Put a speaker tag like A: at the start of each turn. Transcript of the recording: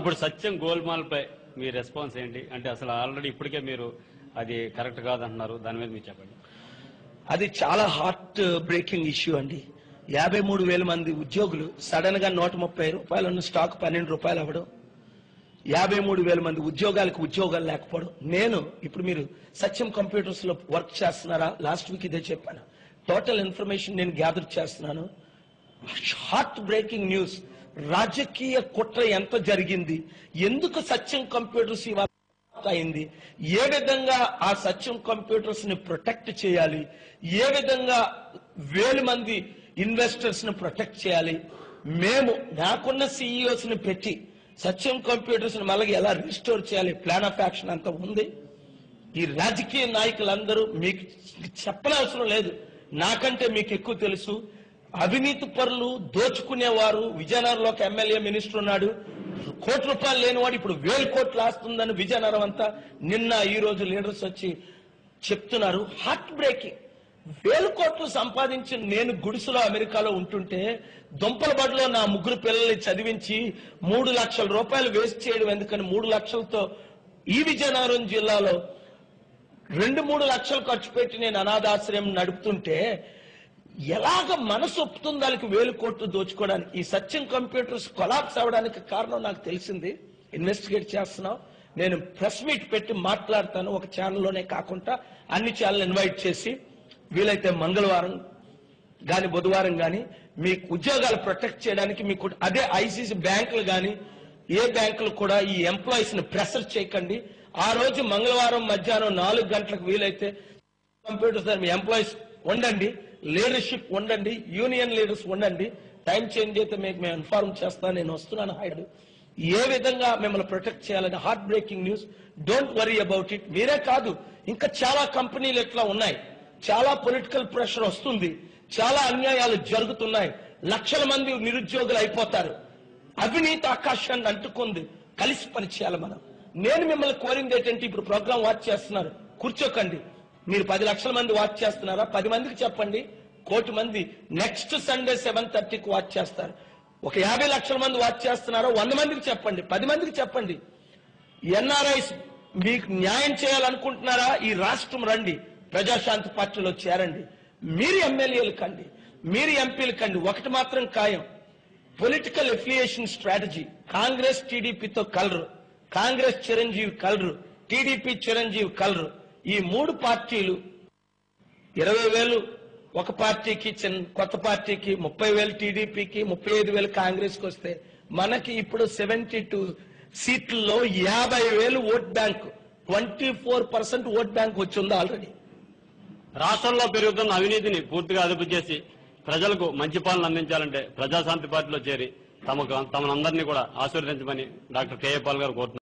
A: ఇప్పుడు సత్యం గోల్మాల్ పై మీ రెస్పాన్స్ ఏంటి? అంటే అసలు ఆల్రెడీ ఇప్పటికే మీరు అది కరెక్ట్ కాదంటున్నారు, దాని మీద మీరు చెప్పండి.
B: అది చాలా హార్ట్ బ్రేకింగ్ ఇష్యూ అండి. 53,000 మంది ఉద్యోగులు సడన్ గా 130 రూపాయలు ఉన్న స్టాక్ 12 రూపాయలు అవ్వడం, 53,000 మంది ఉద్యోగాలు లేకపోవడం. నేను ఇప్పుడు మీరు సత్యం కంప్యూటర్స్ లో వర్క్ చేస్తున్నారా? లాస్ట్ వీక్ ఇదే చెప్పాను. టోటల్ ఇన్ఫర్మేషన్ నేను గ్యాదర్ చేస్తున్నాను. Heart breaking news. రాజకీయ కుట్ర ఎంత జరిగింది, ఎందుకు సత్యం కంప్యూటర్స్ ఇవాళ అయింది, ఏ విధంగా ఆ సత్యం కంప్యూటర్స్ ని ప్రొటెక్ట్ చేయాలి, ఏ విధంగా 1000 మంది ఇన్వెస్టర్స్ ని ప్రొటెక్ట్ చేయాలి, మేము నాకున్న సిఇఓస్ ని పెట్టి సత్యం కంప్యూటర్స్ ని మళ్ళీ ఎలా రిస్టోర్ చేయాలి, ప్లాన్ ఆఫ్ యాక్షన్ అంతా ఉంది. ఈ రాజకీయ నాయకులందరూ మీకు చెప్పనవసరం లేదు, నాకంటే మీకు ఎక్కువ తెలుసు. అవినీతి పరులు, దోచుకునేవారు. విజయనగరంలో ఒక ఎమ్మెల్యే మినిస్టర్ ఉన్నాడు, కోటి రూపాయలు లేనివాడు ఇప్పుడు 1000 కోట్లు ఆస్తుందని విజయనగరం అంతా నిన్న ఈ రోజు లీడర్స్ వచ్చి చెప్తున్నారు. Heart breaking. 1000 కోట్లు సంపాదించి నేను గుడిసెలో అమెరికాలో ఉంటుంటే దుంపల బడిలో నా 3 పిల్లల్ని చదివించి 3 లక్షల రూపాయలు వేస్ట్ చేయడం ఎందుకని 3 లక్షలతో ఈ విజయనగరం జిల్లాలో 2-3 లక్షలు ఖర్చు పెట్టి నేను అనాథాశ్రయం నడుపుతుంటే ఎలాగ మనసు ఒప్పుతుంది దానికి 1000 కోట్లు దోచుకోవడానికి? ఈ సత్యం కంప్యూటర్స్ కొలాప్స్ అవడానికి కారణం నాకు తెలిసింది. ఇన్వెస్టిగేట్ చేస్తున్నాం. నేను ప్రెస్ మీట్ పెట్టి మాట్లాడతాను, ఒక ఛానల్లోనే కాకుండా అన్ని ఛానల్ ఇన్వైట్ చేసి వీలైతే మంగళవారం గాని బుధవారం గాని మీకు ఉద్యోగాలు ప్రొటెక్ట్ చేయడానికి మీకు అదే ఐసీసీ బ్యాంకులు గాని ఏ బ్యాంకులు కూడా ఈ ఎంప్లాయీస్ ని ప్రెషర్ చేయకండి. ఆ రోజు మంగళవారం మధ్యాహ్నం 4 గంటలకు వీలైతే కంప్యూటర్స్ మీ ఎంప్లాయీస్ ఉండండి, లీడర్షిప్ ఉండండి, యూనియన్ లీడర్స్ ఉండండి. టైం చేంజ్ అయితే మీకు మేము ఇన్ఫార్మ్ చేస్తాను. నేను వస్తున్నాను హైడ్ ఏ విధంగా మిమ్మల్ని ప్రొటెక్ట్ చేయాలని. Heart breaking news. Don't worry about it. మీరే కాదు, ఇంకా చాలా కంపెనీలు ఇట్లా ఉన్నాయి. చాలా పొలిటికల్ ప్రెషర్ వస్తుంది, చాలా అన్యాయాలు జరుగుతున్నాయి, లక్షల మంది నిరుద్యోగులు అయిపోతారు. అవినీతి ఆకాశాన్ని అంటుకుంది. కలిసి పనిచేయాలి మనం. నేను మిమ్మల్ని కోరింది ఏంటంటే, ఇప్పుడు ప్రోగ్రామ్ వాచ్ చేస్తున్నారు, కూర్చోకండి. మీరు 10 లక్షల మంది వాచ్ చేస్తున్నారా? 10 మందికి చెప్పండి. 1 కోటి మంది నెక్స్ట్ సండే 7:30కి వాచ్ చేస్తారు. ఒక 50 లక్షల మంది వాచ్ చేస్తున్నారా? 100 మందికి చెప్పండి, 10 మందికి చెప్పండి. ఎన్ఆర్ఐస్ మీకు న్యాయం చేయాలనుకుంటున్నారా? ఈ రాష్ట్రం రండి, ప్రజాశాంతి పార్టీలో చేరండి. మీరు ఎమ్మెల్యేలు కండి, మీరు ఎంపీలు కండి. ఒకటి మాత్రం ఖాయం, పొలిటికల్ ఎఫిలియేషన్ స్ట్రాటజీ. కాంగ్రెస్ టీడీపీతో కలరు, కాంగ్రెస్ చిరంజీవి కలరు, టీడీపీ చిరంజీవి కలరు. ఈ 3 పార్టీలు 20,000 ఒక పార్టీకి, కొత్త పార్టీకి 30,000 టీడీపీకి, 35,000 కాంగ్రెస్ కి వస్తే మనకి ఇప్పుడు 72 సీట్లలో 50,000 ఓట్ బ్యాంక్, 24% ఓట్ బ్యాంక్ వచ్చింది ఆల్రెడీ.
A: రాష్ట్రంలో పెరుగుతున్న అవినీతిని పూర్తిగా అదుపు చేసి ప్రజలకు మంచి పాలన అందించాలంటే ప్రజాశాంతి పార్టీలో చేరి తమనందరినీ కూడా ఆశీర్వదించమని డాక్టర్ కేఏ పాల్ గారు కోరుతున్నారు.